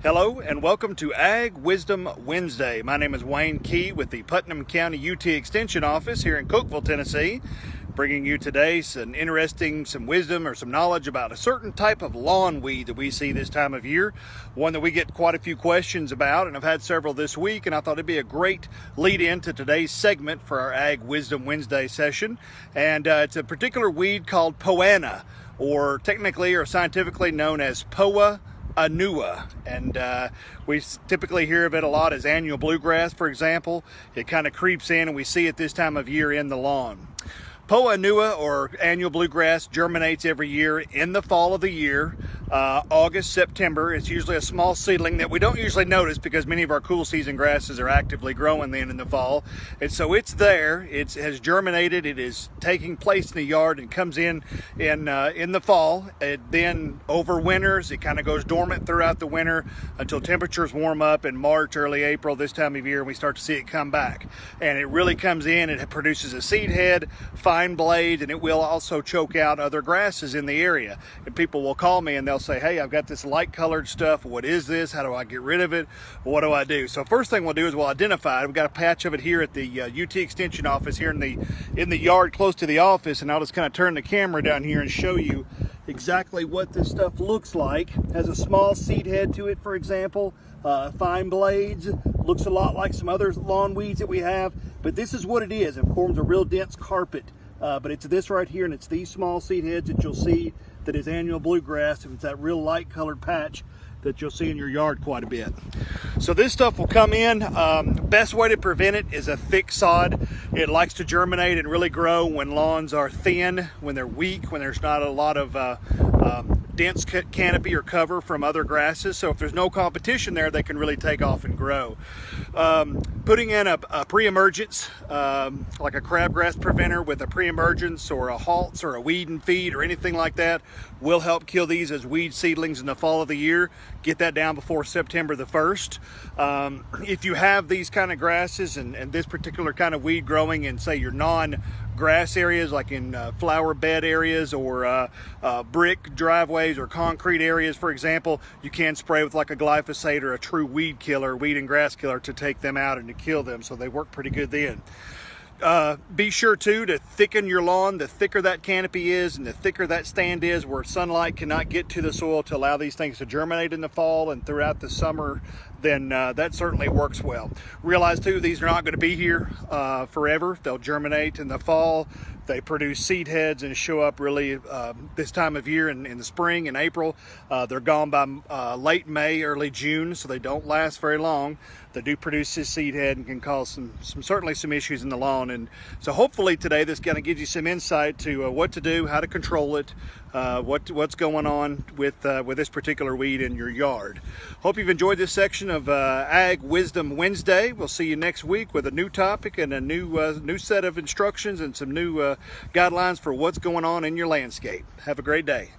Hello and welcome to Ag Wisdom Wednesday. My name is Wayne Key with the Putnam County UT Extension Office here in Cookeville, Tennessee, bringing you today some wisdom or some knowledge about a certain type of lawn weed that we see this time of year, one that we get quite a few questions about, and I've had several this week, and I thought it'd be a great lead in to today's segment for our Ag Wisdom Wednesday session. And it's a particular weed called Poana, or technically or scientifically known as Poa annua, and we typically hear of it a lot as annual bluegrass, for example. It kind of creeps in and we see it this time of year in the lawn. Poa annua, or annual bluegrass, germinates every year in the fall of the year, August, September. It's usually a small seedling that we don't usually notice because many of our cool season grasses are actively growing then in the fall. And so it's there, it has germinated, it is taking place in the yard and comes in the fall. It then overwinters, it kind of goes dormant throughout the winter until temperatures warm up in March, early April, this time of year, and we start to see it come back. And it really comes in, it produces a seed head, fine blade, and it will also choke out other grasses in the area. And people will call me and they'll say, hey, I've got this light colored stuff. What is this? How do I get rid of it? What do I do? So first thing we'll do is we'll identify it. We've got a patch of it here at the UT Extension office here in the yard close to the office, and I'll just kind of turn the camera down here and show you exactly what this stuff looks like. It has a small seed head to it, for example, fine blades, looks a lot like some other lawn weeds that we have, but this is what it is. It forms a real dense carpet. But it's this right here, and it's these small seed heads that you'll see that is annual bluegrass, and it's that real light colored patch that you'll see in your yard quite a bit. So this stuff will come in. Best way to prevent it is a thick sod. It likes to germinate and really grow when lawns are thin, when they're weak, when there's not a lot of dense canopy or cover from other grasses. So if there's no competition there, they can really take off and grow. Putting in a pre-emergence, like a crabgrass preventer with a pre-emergence or a halts or a weed and feed or anything like that will help kill these as weed seedlings in the fall of the year. Get that down before September the 1st. If you have these kind of grasses and this particular kind of weed growing in, say, your non-grass areas, like in flower bed areas or brick driveways or concrete areas, for example, you can spray with like a glyphosate or a true weed killer, weed and grass killer, to take them out and to kill them. So they work pretty good then. Be sure too to thicken your lawn. The thicker that canopy is and the thicker that stand is, where sunlight cannot get to the soil to allow these things to germinate in the fall and throughout the summer, then that certainly works well. Realize too, these are not going to be here forever. They'll germinate in the fall. They produce seed heads and show up really this time of year in the spring and April. They're gone by late May, early June, so they don't last very long. They do produce this seed head and can cause certainly some issues in the lawn. And so hopefully today this kind of gives you some insight to what to do, how to control it, what's going on with this particular weed in your yard. Hope you've enjoyed this section of Ag Wisdom Wednesday. We'll see you next week with a new topic and a new set of instructions and some new guidelines for what's going on in your landscape. Have a great day.